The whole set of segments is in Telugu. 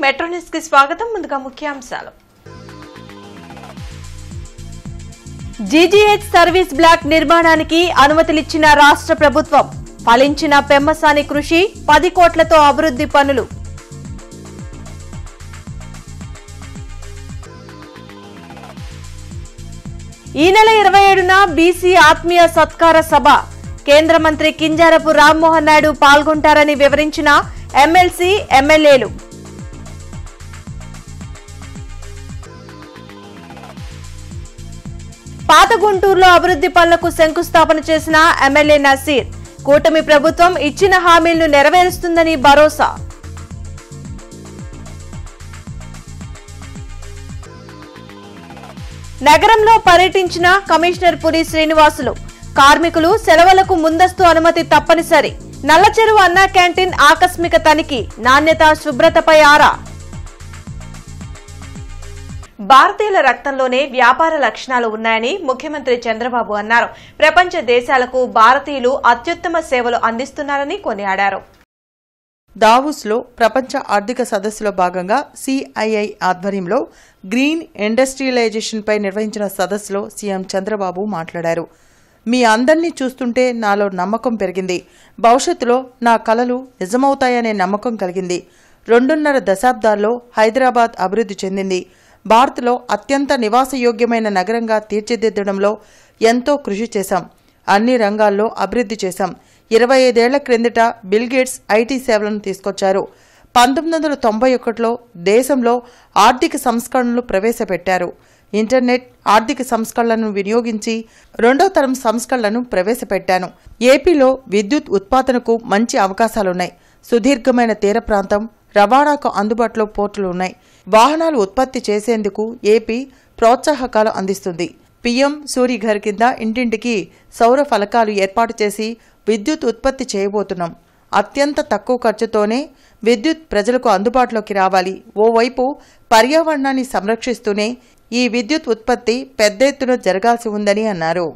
మెట్రో న్యూస్ కి స్వాగతం. ముందుగా ముఖ్యాంశాలు. జీజీహెచ్ సర్వీస్ బ్లాక్ నిర్మాణానికి అనుమతులిచ్చిన రాష్ట్ర ప్రభుత్వం. ఫలించిన పెమ్మసాని కృషి 10 కోట్లతో అభివృద్ధి పనులు. ఈ నెల 27న బీసీ ఆత్మీయ సత్కార సభ. కేంద్ర మంత్రి కింజారపు రామ్మోహన్ నాయుడు పాల్గొంటారని వివరించిన ఎమ్మెల్సీ ఎమ్మెల్యేలు. పాత గుంటూరులో అభివృద్ధి పనులకు శంకుస్థాపన చేసిన ఎమ్మెల్యే నసీర్. కూటమి ప్రభుత్వం ఇచ్చిన హామీలను నెరవేరుస్తుందని భరోసా. నగరంలో పర్యటించిన కమిషనర్ పురి శ్రీనివాసులు. కార్మికులు సెలవులకు ముందస్తు అనుమతి తప్పనిసరి. నల్లచెరువు అన్నా క్యాంటీన్ ఆకస్మిక తనిఖీ. నాణ్యత శుభ్రతపై ఆరా. భారతీయుల రక్తంలోనే వ్యాపార లక్షణాలు ఉన్నాయని ముఖ్యమంత్రి చంద్రబాబు అన్నారు. ప్రపంచ దేశాలకు భారతీయులు అత్యుత్తమ సేవలు అందిస్తున్నారని కొనియాడారు. దావోస్లో ప్రపంచ ఆర్థిక సదస్సులో భాగంగా సిఐఐ ఆధ్వర్యంలో గ్రీన్ ఇండస్ట్రియలైజేషన్పై నిర్వహించిన సదస్సులో సీఎం చంద్రబాబు మాట్లాడారు. మీ అందరినీ చూస్తుంటే నాలో నమ్మకం పెరిగింది. భవిష్యత్తులో నా కలలు నిజమవుతాయనే నమ్మకం కలిగింది. 2.5 దశాబ్దాల్లో హైదరాబాద్ అభివృద్ధి చెందింది. భారత్లో అత్యంత నివాసయోగ్యమైన నగరంగా తీర్చిదిద్దడంలో ఎంతో కృషి చేశాం. అన్ని రంగాల్లో అభివృద్ధి చేశాం. 25 ఏళ్ల క్రిందట బిల్ గేట్స్ ఐటీ సేవలను తీసుకొచ్చారు. 1991లో దేశంలో ఆర్థిక సంస్కరణలు ప్రవేశపెట్టారు. ఇంటర్నెట్ ఆర్థిక సంస్కరణలను వినియోగించి 2వ తరం సంస్కరణలను ప్రవేశపెట్టాను. ఏపీలో విద్యుత్ ఉత్పాదనకు మంచి అవకాశాలున్నాయి. సుదీర్ఘమైన తీర ప్రాంతం, రవాణాకు అందుబాటులో పోర్టులు ఉన్నాయి. వాహనాలు ఉత్పత్తి చేసేందుకు ఏపీ ప్రోత్సాహకాలు అందిస్తుంది. పీఎం సూర్యఘర్ కింద ఇంటింటికి సౌర ఫలకాలు ఏర్పాటు చేసి విద్యుత్ ఉత్పత్తి చేయబోతున్నాం. అత్యంత తక్కువ ఖర్చుతోనే విద్యుత్ ప్రజలకు అందుబాటులోకి రావాలి. ఓవైపు పర్యావరణాన్ని సంరక్షిస్తూనే ఈ విద్యుత్ ఉత్పత్తి పెద్ద ఎత్తున జరగాల్సి ఉందని అన్నారు.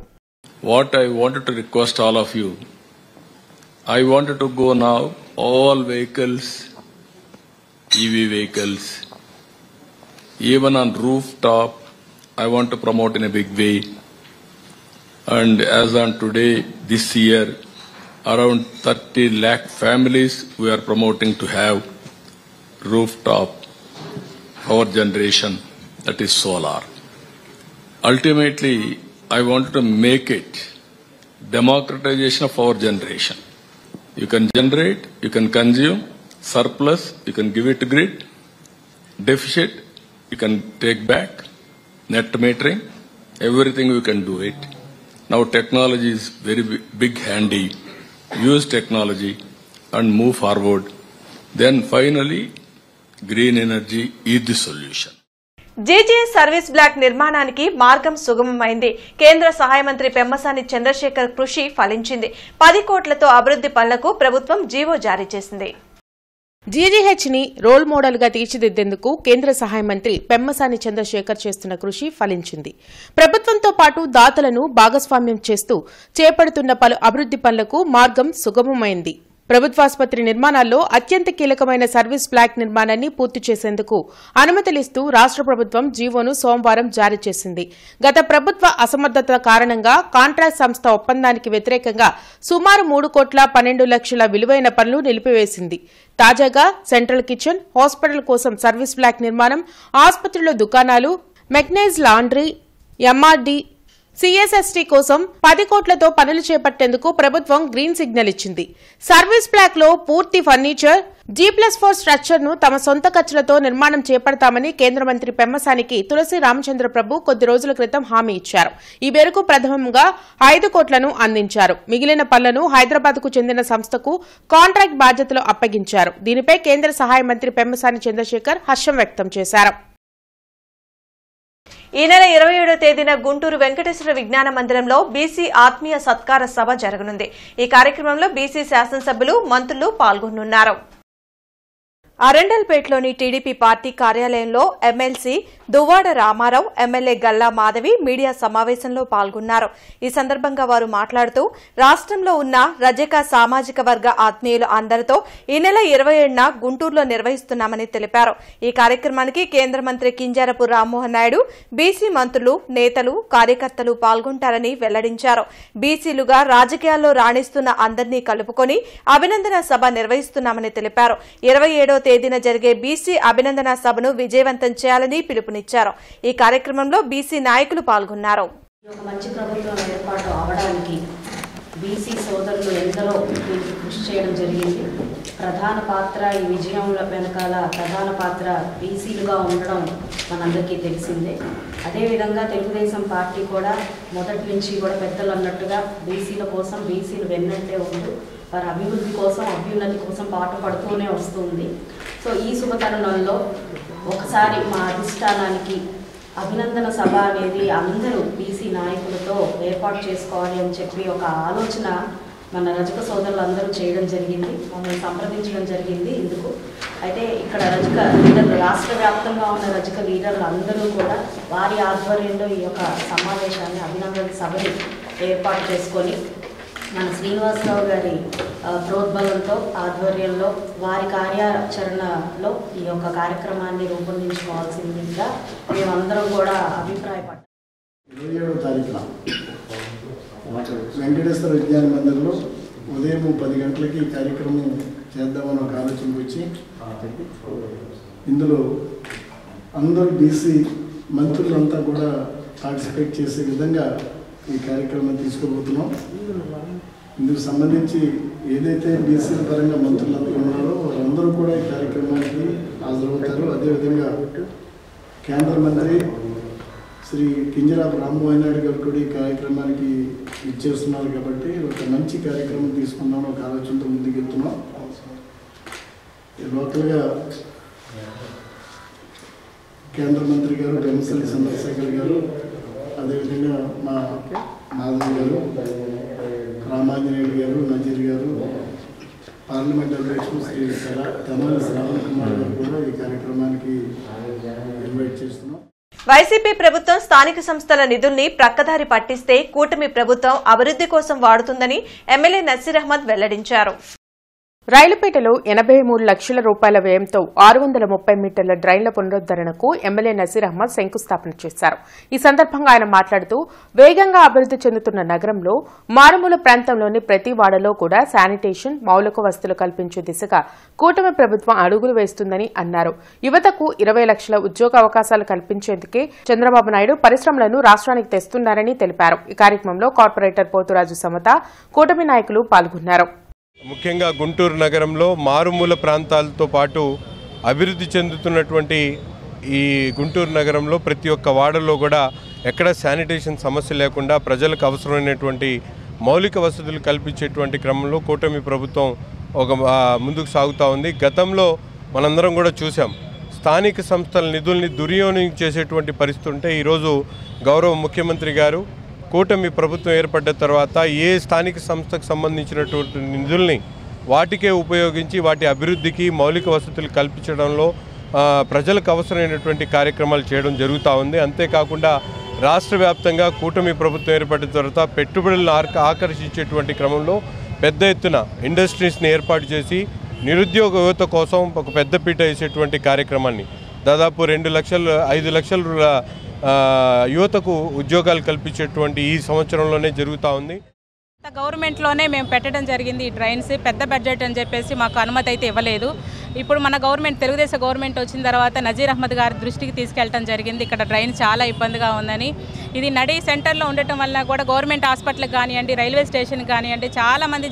What I wanted to request all of you, I wanted to go now all vehicles, EV vehicles, even on rooftop, I want to promote in a big way. And as on today, this year, around 30 lakh families we are promoting to have rooftop power generation, that is solar. Ultimately, I want to make it democratization of power generation. You can generate, you can consume, surplus, you can give it to grid, deficit, you can take back, net metering, everything we can do it. Now technology is very big handy. Use technology and move forward. Then finally, green energy is the solution. GGH service block నిర్మాణానికి మార్గం సుగమమైంది. కేంద్ర సహాయ మంత్రి పెమ్మసాని చంద్రశేఖర్ కృషి ఫలించింది. 10 కోట్లతో అభివృద్ధి పనులకు ప్రభుత్వం జీవో జారీ చేసింది. జీజీహెచ్ ని రోల్ మోడల్ గా తీర్చిదిద్దేందుకు కేంద్ర సహాయ మంత్రి పెమ్మసాని చంద్రశేఖర్ చేస్తున్న కృషి ఫలించింది. ప్రభుత్వంతో పాటు దాతలను భాగస్వామ్యం చేస్తూ చేపడుతున్న పలు అభివృద్ధి పనులకు మార్గం సుగమమైంది. ప్రభుత్వాసుపత్రి నిర్మాణాల్లో అత్యంత కీలకమైన సర్వీస్ బ్లాక్ నిర్మాణాన్ని పూర్తి చేసేందుకు అనుమతులిస్తూ రాష్ట్ర ప్రభుత్వం జీవోను సోమవారం జారీ చేసింది. గత ప్రభుత్వ అసమర్థత కారణంగా కాంట్రాక్ట్ సంస్థ ఒప్పందానికి వ్యతిరేకంగా సుమారు 3 కోట్ల 12 లక్షల విలువైన పనులు నిలిపివేసింది. తాజాగా సెంట్రల్ కిచెన్, హాస్పిటల్ కోసం సర్వీస్ బ్లాక్ నిర్మాణం, ఆసుపత్రిలో దుకాణాలు, మెగ్నైజ్ లాండ్రీ, ఎంఆర్డీ, సిఎస్ఎస్టీ కోసం 10 కోట్లతో పనులు చేపట్టేందుకు ప్రభుత్వం గ్రీన్ సిగ్నల్ ఇచ్చింది. సర్వీస్ బ్లాక్ లో పూర్తి ఫర్నిచర్, G+4 స్ట్రక్చర్ ను తమ సొంత ఖర్చులతో నిర్మాణం చేపడతామని కేంద్ర మంత్రి పెమ్మసానికి తులసి రామచంద్ర ప్రభు కొద్ది రోజుల క్రితం హామీ ఇచ్చారు. ఈ మేరకు ప్రథమంగా 5 కోట్లను అందించారు. మిగిలిన పనులను హైదరాబాద్ కు చెందిన సంస్థకు కాంట్రాక్ట్ బాధ్యతలు అప్పగించారు. దీనిపై కేంద్ర సహాయ మంత్రి పెమ్మసాని చంద్రశేఖర్ హర్షం వ్యక్తం చేశారు. ఈ నెల 27వ తేదీన గుంటూరు వెంకటేశ్వర విజ్ఞాన మందిరంలో బీసీ ఆత్మీయ సత్కార సభ జరగనుంది. ఈ కార్యక్రమంలో బీసీ శాసనసభ్యులు, మంత్రులు పాల్గొనున్నారు. అరండల్పేటలోని టీడీపీ పార్టీ కార్యాలయంలో MLC Duvvada Ramarao, MLA Galla Madhavi media సమావేశంలో పాల్గొన్నారు. ఈ సందర్భంగా వారు మాట్లాడుతూ రాష్ట్రంలో ఉన్న రజక సామాజిక వర్గ ఆత్మీయులు అందరితో ఈ నెల 27న గుంటూరులో నిర్వహిస్తున్నామని తెలిపారు. ఈ కార్యక్రమానికి కేంద్ర మంత్రి కింజరాపు రామ్మోహన్ నాయుడు, బీసీ మంత్రులు, నేతలు, కార్యకర్తలు పాల్గొంటారని వెల్లడించారు. బీసీలుగా రాజకీయాల్లో రాణిస్తున్న అందరినీ కలుపుకొని అభినందన సభ నిర్వహిస్తున్నామని తెలిపారు. 27వ తేదీన జరిగే బీసీ అభినందన సభను విజయవంతం చేయాలని పిలుపునిచ్చారు. ఈ కార్యక్రమంలో బీసీ నాయకులు పాల్గొన్నారు. మంచి ప్రభుత్వం ఏర్పాటు అవడానికి బీసీ సోదరులు ఎందరో కృషి చేయడం జరిగింది. ప్రధాన పాత్ర ఈ విజయం వెనకాల ప్రధాన పాత్ర బీసీలుగా ఉండడం మనందరికీ తెలిసిందే. అదేవిధంగా తెలుగుదేశం పార్టీ కూడా మొదటి నుంచి కూడా పెద్దలు అన్నట్టుగా బీసీల కోసం బీసీలు వెన్నట్టే ఉంటూ వారి అభివృద్ధి కోసం అభ్యున్నతి కోసం పాటుపడుతూనే వస్తుంది. సో ఈ శుభతరుణంలో ఒకసారి మా అధిష్టానానికి అభినందన సభ అనేది అందరూ బీసీ నాయకులతో ఏర్పాటు చేసుకోవాలి అని చెప్పి ఒక ఆలోచన మన రజక సోదరులందరూ చేయడం జరిగింది, మమ్మల్ని సంప్రదించడం జరిగింది. ఇందుకు అయితే ఇక్కడ రజక లీడర్లు, రాష్ట్ర వ్యాప్తంగా ఉన్న రజక లీడర్లు అందరూ కూడా వారి ఆధ్వర్యంలో ఈ యొక్క సమావేశాన్ని అభినందన సభని ఏర్పాటు చేసుకొని మన శ్రీనివాసరావు గారి ప్రోద్బలంతో ఆధ్వర్యంలో వారి కార్యాచరణలో ఈ యొక్క కార్యక్రమాన్ని రూపొందించుకోవాల్సిందిగా మేమందరం కూడా అభిప్రాయపడ్డాం. 27వ తారీఖున వెంకటేశ్వర విజ్ఞాన మందిరంలో ఉదయం 10 గంటలకి ఈ కార్యక్రమం చేద్దామని ఒక ఆలోచనకు వచ్చి ఇందులో అందరూ బీసీ మంత్రులంతా కూడా పార్టిసిపేట్ చేసే విధంగా ఈ కార్యక్రమం తీసుకోబోతున్నాం. ఇందుకు సంబంధించి ఏదైతే బీసీల పరంగా మంత్రులందరూ ఉన్నారో వారందరూ కూడా ఈ కార్యక్రమానికి హాజరవుతారు. అదేవిధంగా కేంద్ర మంత్రి శ్రీ కింజరాపు రామ్మోహన్ నాయుడు గారు కూడా ఈ కార్యక్రమానికి ఇచ్చేస్తున్నారు. కాబట్టి ఒక మంచి కార్యక్రమం తీసుకుందామని ఒక ఆలోచనతో ముందుకెళ్తున్నాం. లోకల్గా కేంద్ర మంత్రి గారు పెమ్మసాని చంద్రశేఖర్ గారు, అదేవిధంగా మా మాధవ్ గారు, రామాంజనేయులు గారు, నజీర్ గారు, పార్లమెంట్ అధ్యక్షుడు శ్రీ తమ్మల శ్రావణ కుమార్ గారు కూడా ఈ కార్యక్రమానికి ఇన్వైట్ చేస్తున్నాం. వైసీపీ ప్రభుత్వం స్థానిక సంస్థల నిధుల్ని ప్రక్కదారి పట్టిస్తే కూటమి ప్రభుత్వం అభివృద్ధి కోసం వాడుతుందని ఎమ్మెల్యే నసీర్ అహ్మద్ వెల్లడించారు. రైలుపేటలో 83 లక్షల రూపాయల వ్యయంతో 630 మీటర్ల డ్రైన్ల పునరుద్దరణకు ఎమ్మెల్యే నసీర్ అహ్మద్ శంకుస్థాపన చేశారు. ఈ సందర్భంగా ఆయన మాట్లాడుతూ వేగంగా అభివృద్ధి చెందుతున్న నగరంలో మారుమూల ప్రాంతంలోని ప్రతి వాడలో కూడా శానిటేషన్, మౌలిక వసతులు కల్పించే దిశగా కూటమి ప్రభుత్వం అడుగులు వేస్తుందని అన్నారు. యువతకు 20 లక్షల ఉద్యోగ అవకాశాలు కల్పించేందుకే చంద్రబాబు నాయుడు పరిశ్రమలను రాష్ట్రానికి తెస్తున్నారని తెలిపారు. ఈ కార్యక్రమంలో కార్పొరేటర్ పోతురాజు సమత, కూటమి నాయకులు పాల్గొన్నారు. ముఖ్యంగా గుంటూరు నగరంలో మారుమూల ప్రాంతాలతో పాటు అభివృద్ధి చెందుతున్నటువంటి ఈ గుంటూరు నగరంలో ప్రతి ఒక్క వార్డులో కూడా ఎక్కడ శానిటేషన్ సమస్య లేకుండా ప్రజలకు అవసరమైనటువంటి మౌలిక వసతులు కల్పించేటువంటి క్రమంలో కూటమి ప్రభుత్వం ముందుకు సాగుతూ ఉంది. గతంలో మనందరం కూడా చూసాం, స్థానిక సంస్థల నిధుల్ని దుర్వినియోగం చేసేటువంటి పరిస్థితి ఉంటే ఈరోజు గౌరవ ముఖ్యమంత్రి గారు కూటమి ప్రభుత్వం ఏర్పడ్డ తర్వాత ఏ స్థానిక సంస్థకు సంబంధించినటువంటి నిధుల్ని వాటికే ఉపయోగించి వాటి అభివృద్ధికి మౌలిక వసతులు కల్పించడంలో ప్రజలకు అవసరమైనటువంటి కార్యక్రమాలు చేయడం జరుగుతూ ఉంది. అంతేకాకుండా రాష్ట్ర వ్యాప్తంగా కూటమి ప్రభుత్వం ఏర్పడిన తర్వాత పెట్టుబడులను ఆకర్షించేటువంటి క్రమంలో పెద్ద ఎత్తున ఇండస్ట్రీస్ని ఏర్పాటు చేసి నిరుద్యోగ యువత కోసం ఒక పెద్దపీట వేసేటువంటి కార్యక్రమాన్ని దాదాపు 5 లక్షల యువతకు ఉద్యోగాలు కల్పించేటువంటి ఈ సంవత్సరంలోనే జరుగుతూ ఉంది. గవర్నమెంట్లోనే మేము పెట్టడం జరిగింది. ఈ డ్రైన్స్ పెద్ద బడ్జెట్ అని చెప్పేసి మాకు అనుమతి అయితే ఇవ్వలేదు. ఇప్పుడు మన గవర్నమెంట్, తెలుగుదేశం గవర్నమెంట్ వచ్చిన తర్వాత నజీర్ అహ్మద్ గారి దృష్టికి తీసుకెళ్ళడం జరిగింది. ఇక్కడ డ్రైన్ చాలా ఇబ్బందిగా ఉందని. ఇది నడి సెంటర్లో ఉండటం వల్ల కూడా గవర్నమెంట్ హాస్పిటల్కి కానివ్వండి, రైల్వే స్టేషన్కి కానివ్వండి చాలామంది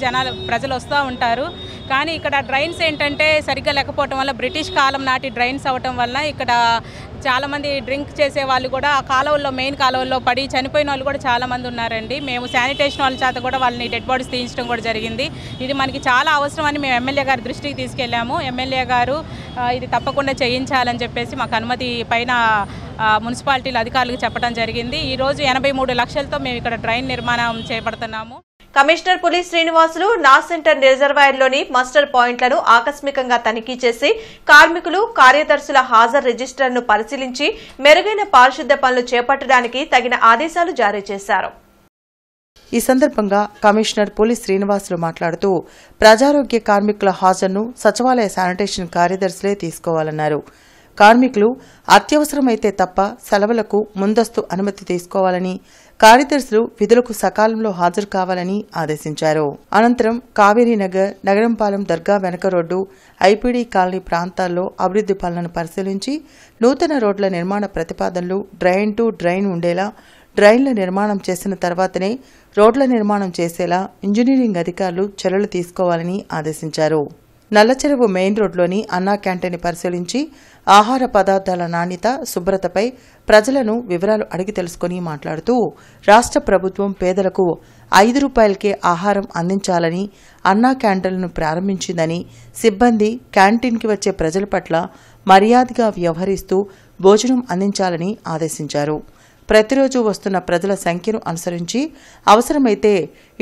ప్రజలు వస్తూ ఉంటారు. కానీ ఇక్కడ డ్రైన్స్ ఏంటంటే సరిగ్గా లేకపోవటం వల్ల, బ్రిటిష్ కాలం నాటి డ్రైన్స్ అవ్వటం వల్ల ఇక్కడ చాలామంది డ్రింక్ చేసే వాళ్ళు కూడా ఆ కాలువల్లో, మెయిన్ కాలువల్లో పడి చనిపోయిన వాళ్ళు కూడా చాలామంది ఉన్నారండి. మేము శానిటేషన్ వాళ్ళ చేత కూడా వాళ్ళని డెడ్ బాడీస్ తీయించడం కూడా జరిగింది. ఇది మనకి చాలా అవసరం అని మేము ఎమ్మెల్యే గారి దృష్టికి తీసుకెళ్ళాము. ఎమ్మెల్యే గారు ఇది తప్పకుండా చేయించాలని చెప్పేసి మాకు అనుమతి పైన మున్సిపాలిటీల అధికారులకు చెప్పడం జరిగింది. ఈరోజు 83 లక్షలతో మేము ఇక్కడ డ్రైన్ నిర్మాణం చేపడుతున్నాము. కమిషనర్ పులి శ్రీనివాసులు నా సెంటర్ రిజర్వాయర్లోని మస్టర్ పాయింట్లను ఆకస్మికంగా తనిఖీ చేసి కార్మికులు కార్యదర్శుల హాజరు రిజిస్టర్ను పరిశీలించి మెరుగైన పారిశుద్ధ్య పనులు చేపట్టడానికి తగిన ఆదేశాలు జారీ చేశారు. ఈ సందర్భంగా కమిషనర్ పులి శ్రీనివాసులు మాట్లాడుతూ ప్రజారోగ్య కార్మికుల హాజరును సచివాలయ శానిటేషన్ కార్యదర్శులే తీసుకోవాలన్నారు. కార్మికులు అత్యవసరమైతే తప్ప సెలవులకు ముందస్తు అనుమతి తీసుకోవాలని, కార్యదర్శులు విధులకు సకాలంలో హాజరు కావాలని ఆదేశించారు. అనంతరం కావేరీనగర్, నగరంపాలెం దర్గా వెనక రోడ్డు, ఐపీడీ కాలనీ ప్రాంతాల్లో అభివృద్ది పనులను పరిశీలించి నూతన రోడ్ల నిర్మాణ ప్రతిపాదనలు డ్రైన్ టు డ్రైన్ ఉండేలా, డ్రైన్ల నిర్మాణం చేసిన తర్వాతనే రోడ్ల నిర్మాణం చేసేలా ఇంజనీరింగ్ అధికారులు చర్యలు తీసుకోవాలని ఆదేశించారు. నల్లచెరువు మెయిన్ రోడ్లోని అన్నా క్యాంటీన్ పరిశీలించి ఆహార పదార్థాల నాణ్యత, శుభ్రతపై ప్రజలను వివరాలు అడిగి తెలుసుకుని మాట్లాడుతూ రాష్ట్ర ప్రభుత్వం పేదలకు 5 రూపాయలకే ఆహారం అందించాలని అన్నా క్యాంటీన్లను ప్రారంభించిందని, సిబ్బంది క్యాంటీన్కి వచ్చే ప్రజల పట్ల మర్యాదగా వ్యవహరిస్తూ భోజనం అందించాలని ఆదేశించారు. ప్రతిరోజు వస్తున్న ప్రజల సంఖ్యను అనుసరించి అవసరమైతే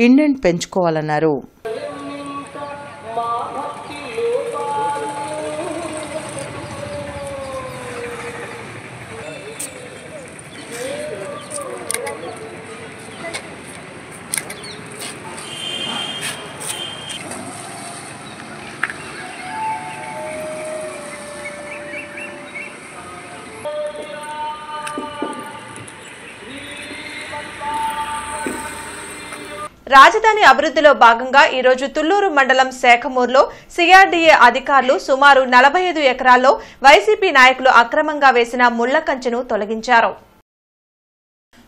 ఇండెంట్ పెంచుకోవాలన్నారు. రాజధాని అభివృద్ధిలో భాగంగా ఈ రోజు తుళ్లూరు మండలం శేఖమూరులో సిఆర్డీఏ అధికారులు సుమారు 45 ఎకరాల్లో వైసీపీ నాయకులు అక్రమంగా వేసిన ముళ్ల కంచెను తొలగించారు.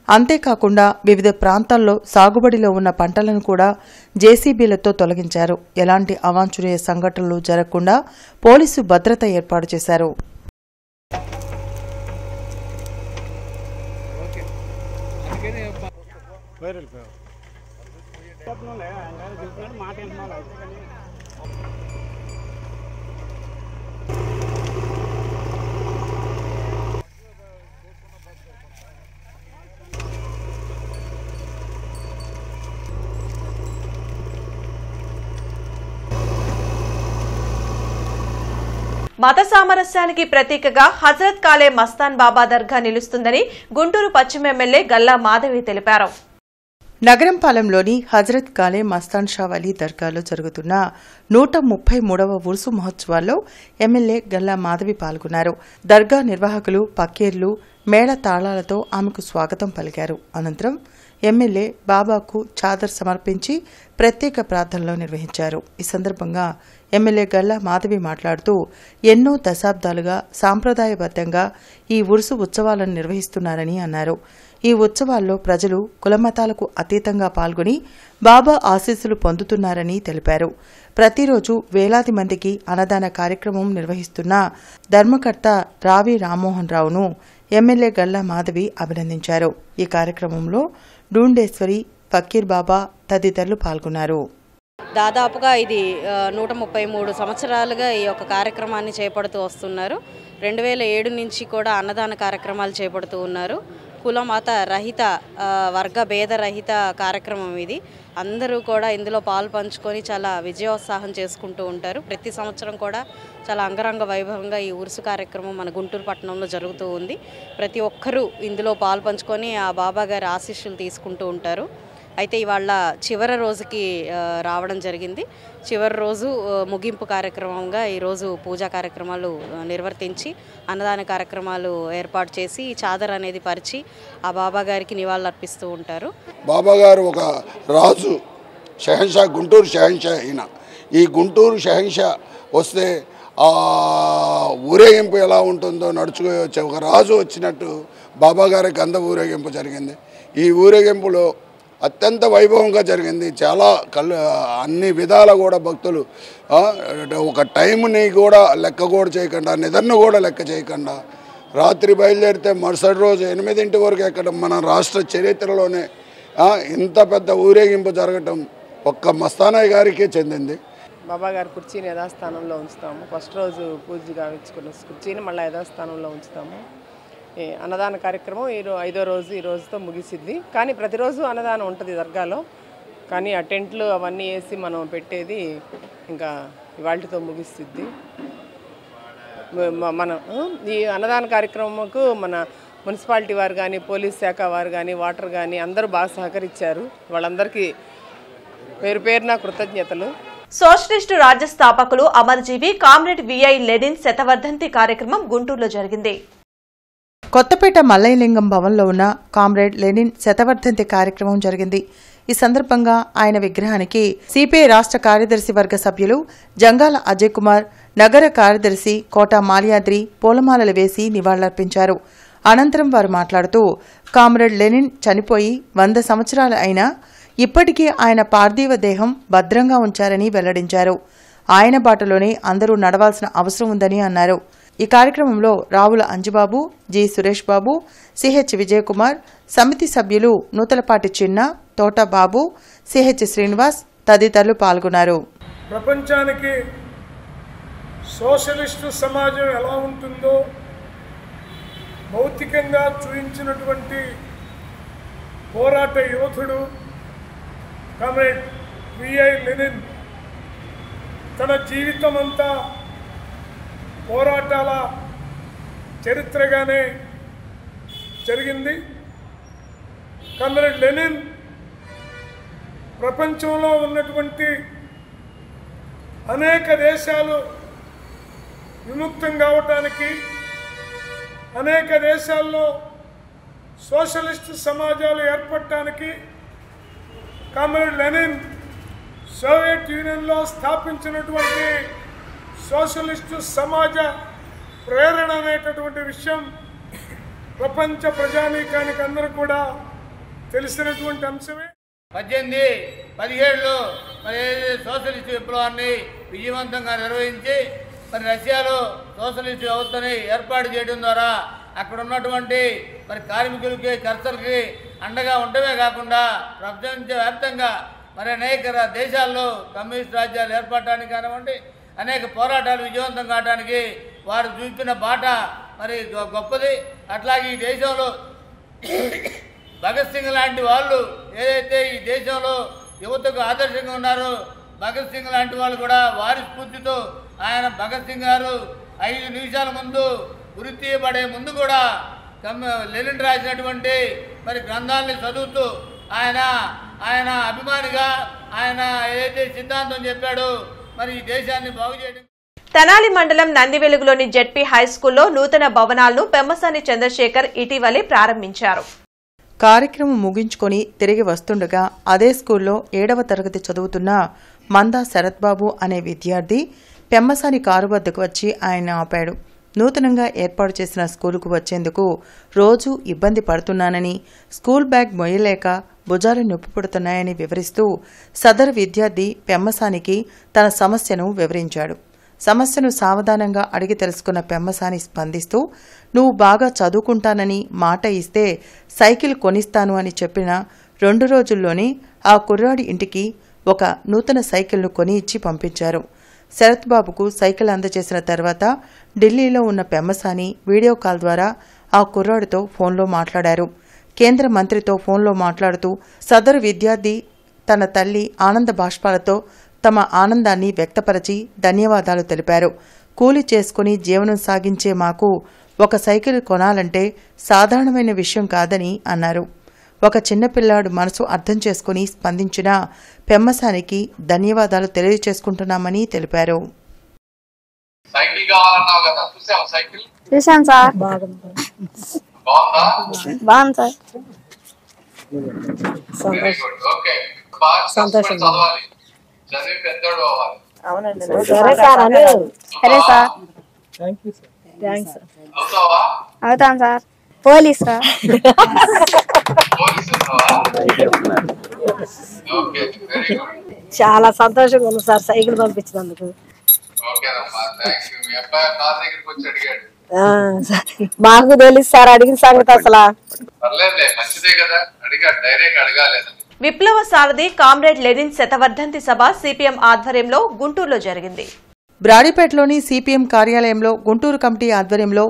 అంతేకాకుండా వివిధ ప్రాంతాల్లో సాగుబడిలో ఉన్న పంటలను కూడా జేసీబీలతో తొలగించారు. ఎలాంటి అవాంఛనీయ సంఘటనలు జరగకుండా పోలీసు భద్రత ఏర్పాటు చేశారు. మత సామరస్యానికి ప్రతీకగా హజరత్ కాలే మస్తాన్ బాబా దర్గా నిలుస్తుందని గుంటూరు పశ్చిమ ఎమ్మెల్యే గల్లా మాధవి తెలిపారు. నగరంపాలెంలోని హజరత్ కాలే మస్తాన్ షా వలీ దర్గాలో జరుగుతున్న 133వ ఉరుసు మహోత్సవాల్లో ఎమ్మెల్యే గల్లా మాధవి పాల్గొన్నారు. దర్గా నిర్వాహకులు, పక్కేర్లు మేళ తాళాలతో ఆమెకు స్వాగతం పలికారు. అనంతరం ఎమ్మెల్యే బాబాకు చాదర్ సమర్పించి ప్రత్యేక ప్రార్థనలు నిర్వహించారు. ఈ సందర్భంగా ఎమ్మెల్యే గల్లా మాధవి మాట్లాడుతూ ఎన్నో దశాబ్దాలుగా సాంప్రదాయబద్దంగా ఈ ఉరుసు ఉత్సవాలను నిర్వహిస్తున్నారని అన్నారు. ఈ ఉత్సవాల్లో ప్రజలు కులమతాలకు అతీతంగా పాల్గొని బాబా ఆశీస్సులు పొందుతున్నారని తెలిపారు. ప్రతిరోజు వేలాది మందికి అన్నదాన కార్యక్రమం నిర్వహిస్తున్న ధర్మకర్త రావి రామ్మోహన్ రావును ఎమ్మెల్యే గల్లా మాధవి అభినందించారు. ఈ కార్యక్రమంలో డూండేశ్వరి, ఫకీర్ బాబా తదితరులు పాల్గొన్నారు. దాదాపుగా ఇది 133 సంవత్సరాలుగా ఈ యొక్క కార్యక్రమాన్ని చేపడుతూ వస్తున్నారు. 2007 నుంచి కూడా అన్నదాన కార్యక్రమాలు చేపడుతూ ఉన్నారు. కుల మత రహిత, వర్గ భేద రహిత కార్యక్రమం ఇది. అందరూ కూడా ఇందులో పాలు పంచుకొని చాలా విజయోత్సాహం చేసుకుంటూ ఉంటారు. ప్రతి సంవత్సరం కూడా చాలా అంగరంగ వైభవంగా ఈ ఉరుసు కార్యక్రమం మన గుంటూరు పట్టణంలో జరుగుతూ ఉంది. ప్రతి ఒక్కరూ ఇందులో పాలు పంచుకొని ఆ బాబా గారి ఆశీస్సులు తీసుకుంటూ ఉంటారు. అయితే ఇవాళ చివరి రోజుకి రావడం జరిగింది. చివరి రోజు ముగింపు కార్యక్రమంగా ఈరోజు పూజా కార్యక్రమాలు నిర్వర్తించి అన్నదాన కార్యక్రమాలు ఏర్పాటు చేసి చాదర్ అనేది పరిచి ఆ బాబా గారికి నివాళులు అర్పిస్తూ ఉంటారు. బాబా గారు ఒక రాజు, షహన్షా, గుంటూరు షహన్షా. అయిన ఈ గుంటూరు షహన్షా వస్తే ఆ ఊరేగింపు ఎలా ఉంటుందో నడుచుకోవచ్చు. ఒక రాజు వచ్చినట్టు బాబా గారికి గంధ ఊరేగింపు జరిగింది. ఈ ఊరేగింపులో అత్యంత వైభవంగా జరిగింది. చాలా అన్ని విధాల కూడా భక్తులు ఒక టైంని కూడా లెక్క కూడా చేయకుండా, నిద్రను కూడా లెక్క చేయకుండా రాత్రి బయలుదేరితే మరుసటి రోజు 8 వరకు ఎక్కడ మన రాష్ట్ర చరిత్రలోనే ఇంత పెద్ద ఊరేగింపు జరగటం ఒక్క మస్తానయ్య గారికే చెందింది. బాబా గారి కుర్చీని యథాస్థానంలో ఉంచుతాము. ఫస్ట్ రోజు పూజగా ఇచ్చుకున్న కుర్చీని మళ్ళీ యథాస్థానంలో ఉంచుతాము. అన్నదాన కార్యక్రమం 5వ రోజు ఈ రోజుతో ముగిసిద్ది. కానీ ప్రతిరోజు అన్నదానం ఉంటుంది దర్గాలో. కానీ ఆ టెంట్లు అవన్నీ వేసి మనం పెట్టేది ఇంకా ఇవాళతో ముగిస్తుంది. మనం ఈ అన్నదాన కార్యక్రమంకు మన మున్సిపాలిటీ వారు కానీ, పోలీస్ శాఖ వారు కానీ, వాటర్ కానీ అందరూ బాగా సహకరించారు. వాళ్ళందరికీ పేరు పేరున కృతజ్ఞతలు. సోషలిస్టు రాజ్య స్థాపకులు అమరజీవి కామ్రేడ్ విఐ లెనిన్ శతవర్ధంతి కార్యక్రమం గుంటూరులో జరిగింది. కొత్తపేట మల్లయ్యలింగం భవన్లో ఉన్న కామ్రేడ్ లెనిన్ శతవర్ధంతి కార్యక్రమం జరిగింది. ఈ సందర్భంగా ఆయన విగ్రహానికి సిపిఐ రాష్ట్ర కార్యదర్శి వర్గ సభ్యులు జంగాల అజయ్ కుమార్, నగర కార్యదర్శి కోట మాల్యాద్రి పూలమాలలు వేసి నివాళులర్పించారు. అనంతరం వారు మాట్లాడుతూ కామ్రేడ్ లెనిన్ చనిపోయి 100 సంవత్సరాలు అయినా ఇప్పటికీ ఆయన పార్థివ దేహం భద్రంగా ఉంచారని వెల్లడించారు. ఆయన బాటలోనే అందరూ నడవాల్సిన అవసరం ఉందని అన్నారు. ఈ కార్యక్రమంలో రావుల అంజుబాబు, జి సురేష్ బాబు, సిహెచ్ విజయకుమార్, సమితి సభ్యులు నూతలపాటి చిన్న, తోట బాబు, సిహెచ్ శ్రీనివాస్ తదితరులు పాల్గొన్నారు. ప్రపంచానికి సోషలిస్టు సమాజం ఎలా ఉంటుందో భౌతికంగా చూపించినటువంటి పోరాట యోధుడు కామ్రేడ్ విఐ లెనిన్ తన జీవితం అంతా పోరాటాల చరిత్రగానే జరిగింది. కామ్రేడ్ లెనిన్ ప్రపంచంలో ఉన్నటువంటి అనేక దేశాలు విముక్తం కావటానికి, అనేక దేశాల్లో సోషలిస్టు సమాజాలు ఏర్పడటానికి కామ్రేడ్ లెనిన్ సోవియట్ యూనియన్లో స్థాపించినటువంటి సోషలిస్టు సమాజ ప్రేరణ అనేటటువంటి విషయం ప్రపంచ ప్రజానీకానికి అందరూ కూడా తెలిసినటువంటి అంశమే. 1817లో మరి సోషలిస్టు విప్లవాన్ని విజయవంతంగా నిర్వహించి మరి రష్యాలో సోషలిస్టు వ్యవస్థని ఏర్పాటు చేయడం ద్వారా అక్కడ ఉన్నటువంటి మరి కార్మికులకి, కర్తలకి అండగా ఉండటమే కాకుండా ప్రపంచవ్యాప్తంగా మరి అనేక దేశాల్లో కమ్యూనిస్ట్ రాజ్యాలు ఏర్పడటానికి కానివ్వండి, అనేక పోరాటాలు విజయవంతం కావడానికి వారు చూపిన బాట మరి గొప్పది. అట్లాగే ఈ దేశంలో భగత్ సింగ్ లాంటి వాళ్ళు ఏదైతే ఈ దేశంలో యువతకు ఆదర్శంగా ఉన్నారో, భగత్ సింగ్ లాంటి వాళ్ళు కూడా వారి స్ఫూర్తితో ఆయన భగత్ సింగ్ గారు 5 నిమిషాల ముందు ఉరి తీయబడే ముందు కూడా లెనిన్ రాసినటువంటి మరి గ్రంథాలని చదువుతూ ఆయన అభిమానిగా ఆయన ఏదైతే సిద్ధాంతం చెప్పాడో మరి ఈ దేశాన్ని బాగు చేయడం. తెనాలి మండలం నందివెలుగులోని జెడ్పీ హైస్కూల్లో నూతన భవనాలను పెమ్మసాని చంద్రశేఖర్ ఇటీవలే ప్రారంభించారు. కార్యక్రమం ముగించుకొని తిరిగి వస్తుండగా అదే స్కూల్లో 7వ తరగతి చదువుతున్న మందా శరత్బాబు అనే విద్యార్థి పెమ్మసాని కారు వద్దకు వచ్చి ఆయన ఆపాడు. నూతనంగా ఏర్పాటు చేసిన స్కూలుకు వచ్చేందుకు రోజూ ఇబ్బంది పడుతున్నానని, స్కూల్ బ్యాగ్ మొయ్యలేక భుజాలు నొప్పి పుడుతున్నాయని వివరిస్తూ సదరు విద్యార్థి పెమ్మసానికి తన సమస్యను వివరించాడు. సమస్యను సావధానంగా అడిగి తెలుసుకున్న పెమ్మసాని స్పందిస్తూ, నువ్వు బాగా చదువుకుంటానని మాట ఇస్తే సైకిల్ కొనిస్తాను అని చెప్పిన 2 రోజుల్లోనే ఆ కుర్రాడి ఇంటికి ఒక నూతన సైకిల్ను కొని ఇచ్చి పంపించారు. శరత్ బాబుకు సైకిల్ అందజేసిన తర్వాత ఢిల్లీలో ఉన్న పెమ్మసాని వీడియో కాల్ ద్వారా ఆ కుర్రాడితో ఫోన్లో మాట్లాడారు. కేంద్ర మంత్రితో ఫోన్లో మాట్లాడుతూ సదరు విద్యార్థి తన తల్లి ఆనంద బాష్పాలతో తమ ఆనందాన్ని వ్యక్తపరిచి ధన్యవాదాలు తెలిపారు. కూలి చేసుకుని జీవనం సాగించే మాకు ఒక సైకిల్ కొనాలంటే సాధారణమైన విషయం కాదని అన్నారు. ఒక చిన్నపిల్లాడు మనసు అర్థం చేసుకుని స్పందించిన పెమ్మసానికి ధన్యవాదాలు తెలియజేసుకుంటున్నామని తెలిపారు. చూశాను సార్, బాగుంది సార్. సంతోషం. అవునండి, సరే సార్. సరే సార్, అవుతాను సార్. Police sir. చాలా సంతోషంగా ఉంది సార్ సైకిల్ పంపించినందుకు. మాకు తెలుసు సార్ అడిగిన సంగతి అసలు. విప్లవ సారథి కామ్రేడ్ లెనిన్ శతవర్ధంతి సభ సిపిఎం ఆధ్వర్యంలో గుంటూరులో జరిగింది. బ్రాడీపేటలోని సిపిఎం కార్యాలయంలో గుంటూరు కమిటీ ఆధ్వర్యంలో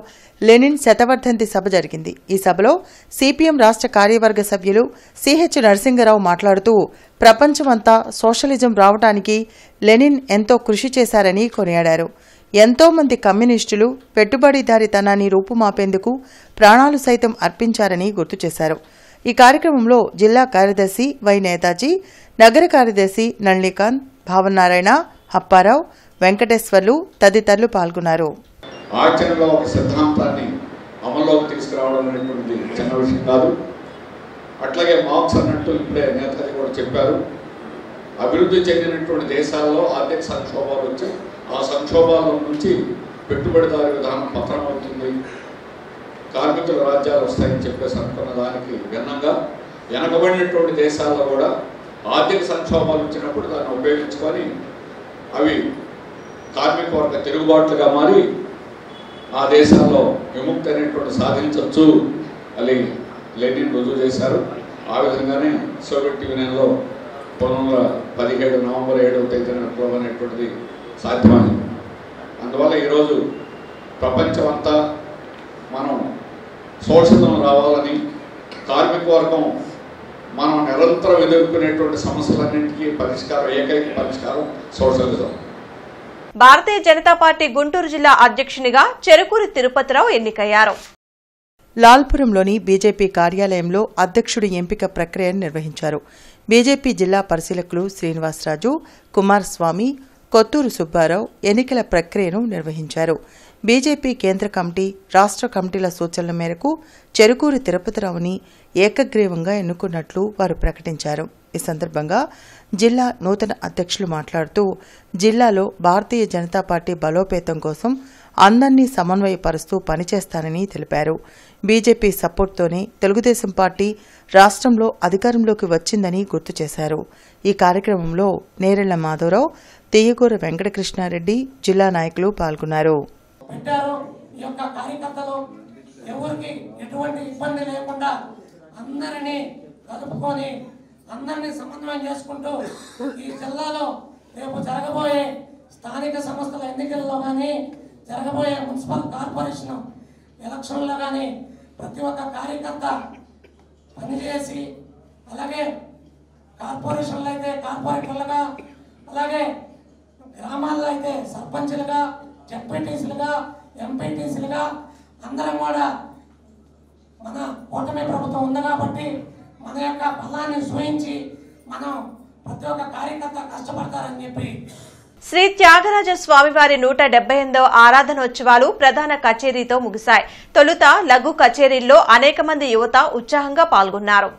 లెనిన్ శతవర్ధంతి సభ జరిగింది. ఈ సభలో సిపిఎం రాష్ట్ర కార్యవర్గ సభ్యులు సిహెచ్ నరసింగరావు మాట్లాడుతూ ప్రపంచమంతా సోషలిజం రావడానికి లెనిన్ ఎంతో కృషి చేశారని కొనియాడారు. ఎంతో మంది కమ్యూనిస్టులు పెట్టుబడిదారీతనాన్ని రూపుమాపేందుకు ప్రాణాలు సైతం అర్పించారని గుర్తు చేశారు. ఈ కార్యక్రమంలో జిల్లా కార్యదర్శి వై నేతాజీ, నగర కార్యదర్శి నళినీకాంత్, భావనారాయణ, అప్పారావు, వెంకటేశ్వర్లు తదితరులు పాల్గొన్నారు. ఆచరణలో ఒక సిద్ధాంతాన్ని అమల్లోకి తీసుకురావడం అనేటువంటిది చిన్న విషయం కాదు. అట్లాగే మార్క్స్ అన్నట్టు ఇప్పుడే నేతాజీ కూడా చెప్పారు, అభివృద్ధి చెందినటువంటి దేశాల్లో ఆర్థిక సంక్షోభాలు వచ్చి ఆ సంక్షోభాల నుంచి పెట్టుబడిదారు విధానం పతనమవుతుంది, కార్మికుల రాజ్యాలు వస్తాయని చెప్పేసి అనుకున్న దానికి భిన్నంగా వెనకబడినటువంటి దేశాల్లో కూడా ఆర్థిక సంక్షోభాలు వచ్చినప్పుడు దాన్ని ఉపయోగించుకొని అవి కార్మిక వర్గ తిరుగుబాట్లుగా మారి ఆ దేశాల్లో విముక్తి అనేటువంటి సాధించవచ్చు అని లెనిన్ రుజువు చేశారు. ఆ విధంగానే సోవియట్ యూనియన్లో 1917 నవంబర్ 7వ తేదీన విప్లవం అనేటువంటిది సాధ్యమైంది. అందువల్ల ఈరోజు ప్రపంచం అంతా మనం సోషలిజం రావాలని, కార్మిక వర్గం మనం నిరంతరం ఎదుర్కొనేటువంటి సమస్యలన్నింటికీ ఏకైక పరిష్కారం సోషలిజం. భారతీయ జనతా పార్టీ గుంటూరు జిల్లా అధ్యక్షునిగా చెరుకూరి తిరుపతిరావు ఎన్నికయ్యారు. లాల్పురంలోని బీజేపీ కార్యాలయంలో అధ్యక్షుడి ఎంపిక ప్రక్రియను నిర్వహించారు. బీజేపీ జిల్లా పరిశీలకులు శ్రీనివాసరాజు, కుమారస్వామి, కొత్తూరు సుబ్బారావు ఎన్నికల ప్రక్రియను నిర్వహించారు. బీజేపీ కేంద్ర కమిటీ, రాష్ట్ర కమిటీల సూచనల మేరకు చెరుకూరి తిరుపతిరావుని ఏకగ్రీవంగా ఎన్నుకున్నట్లు వారు ప్రకటించారు. ఈ సందర్భంగా జిల్లా నూతన అధ్యక్షులు మాట్లాడుతూ జిల్లాలో భారతీయ జనతా పార్టీ బలోపేతం కోసం అందర్నీ సమన్వయపరుస్తూ పనిచేస్తానని తెలిపారు. బీజేపీ సపోర్ట్తోనే తెలుగుదేశం పార్టీ రాష్ట్రంలో అధికారంలోకి వచ్చిందని గుర్తు చేశారు. ఈ కార్యక్రమంలో నేరెళ్ల మాధవరావు, తీయగూర వెంకటకృష్ణారెడ్డి జిల్లా నాయకులు పాల్గొన్నారు. ఈ యొక్క కార్యకర్తలు ఎవరికి ఎటువంటి ఇబ్బంది లేకుండా అందరినీ కలుపుకొని అందరినీ సమన్వయం చేసుకుంటూ ఈ జిల్లాలో రేపు జరగబోయే స్థానిక సంస్థల ఎన్నికల్లో కానీ జరగబోయే మున్సిపల్ కార్పొరేషన్ ఎలక్షన్లో కానీ ప్రతి ఒక్క కార్యకర్త పనిచేసి, అలాగే కార్పొరేషన్లు అయితే కార్పొరేటర్లుగా, అలాగే గ్రామాల్లో అయితే సర్పంచులుగా, జడ్పీటీసీలుగా, ఎంపీటీసీలుగా అందరం కూడా మన కూటమి ప్రభుత్వం ఉంది కాబట్టి మన యొక్క బలాన్ని సూచించి మనం ప్రతి ఒక్క కార్యకర్త కష్టపడతారని చెప్పి శ్రీ త్యాగరాజ స్వామివారి 178వ ఆరాధనోత్సవాలు ప్రధాన కచేరీతో ముగిశాయి. తొలుత లఘు కచేరీల్లో అనేక మంది యువత ఉత్సాహంగా పాల్గొన్నారు.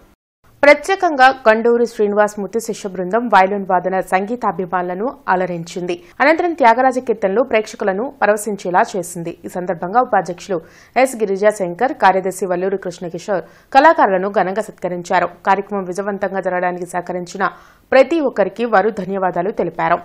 ప్రత్యేకంగా గండూరు శ్రీనివాస్ ముత్తు శిష్య బృందం వైలిన్ వాదన సంగీతాభిమానులను అలరించింది. అనంతరం త్యాగరాజ కీర్తనలు ప్రేక్షకులను పరవశించేలా చేసింది. ఈ సందర్భంగా ఉపాధ్యక్షులు ఎస్ గిరిజాశంకర్, కార్యదర్శి వల్లూరు కృష్ణకిషోర్ కళాకారులను ఘనంగా సత్కరించారు. కార్యక్రమం విజయవంతంగా జరగడానికి సహకరించిన ప్రతి ఒక్కరికి వారు ధన్యవాదాలు తెలిపారు.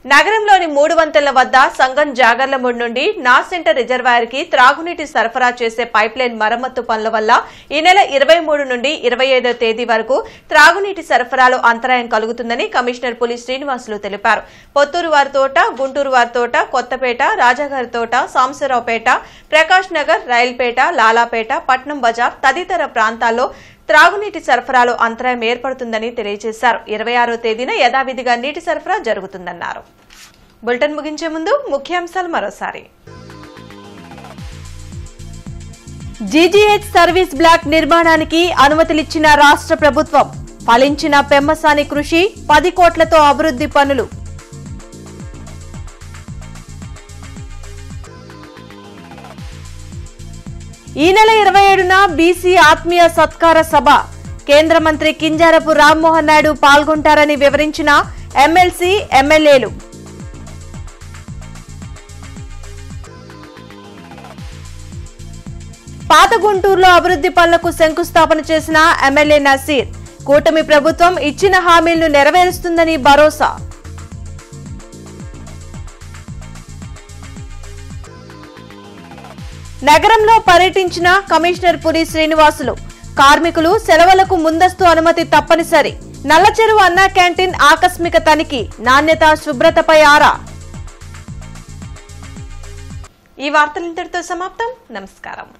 నగరంలోని 3 వంతెనల వద్ద సంగం జాగర్లమూడి నుండి నాస్ సెంటర్ రిజర్వాయర్ కి త్రాగునీటి సరఫరా చేసే పైప్లైన్ మరమ్మతు పనుల వల్ల ఈ నెల 23 నుండి 25వ తేదీ వరకు త్రాగునీటి సరఫరాలో అంతరాయం కలుగుతుందని కమిషనర్ పులి శ్రీనివాసులు తెలిపారు. పొత్తూరు వారితోట, గుంటూరు వారితోట, కొత్తపేట, రాజాగారి తోట, సాంబశివరావుపేట, ప్రకాష్ నగర్, రైల్పేట, లాలాపేట, పట్నం బజార్ తదితర ప్రాంతాల్లో త్రాగునీటి సరఫరాలో అంతరాయం ఏర్పడుతుందని తెలియజేశారు. 26వ తేదీన యథావిధిగా నీటి సరఫరా జరుగుతుందన్నారు. బులెటిన్ ముగించే ముందు ముఖ్యాంశాలు మరోసారి. జీజీహెచ్ సర్వీస్ బ్లాక్ నిర్మాణానికి అనుమతులిచ్చిన రాష్ట్ర ప్రభుత్వం. ఫలించిన పెమ్మసాని కృషి, 10 కోట్లతో అభివృద్ధి పనులు. ఈ నెల 27న బీసీ ఆత్మీయ సత్కార సభ. కేంద్ర మంత్రి కింజారపు రామ్మోహన్ నాయుడు పాల్గొంటారని వివరించిన ఎమ్మెల్సీ, ఎమ్మెల్యేలు. పాత గుంటూరులో అభివృద్ధి పనులకు శంకుస్థాపన చేసిన ఎమ్మెల్యే నసీర్. కూటమి ప్రభుత్వం ఇచ్చిన హామీలను నెరవేరుస్తుందని భరోసా. నగరంలో పర్యటించిన కమిషనర్ పురి శ్రీనివాసులు. కార్మికులు సెలవులకు ముందస్తు అనుమతి తప్పనిసరి. నల్లచెరువు అన్నా క్యాంటీన్ ఆకస్మిక తనిఖీ. నాణ్యత శుభ్రతపై ఆరా. ఈ వార్తలు ఇంతటితో సమాప్తం. నమస్కారం.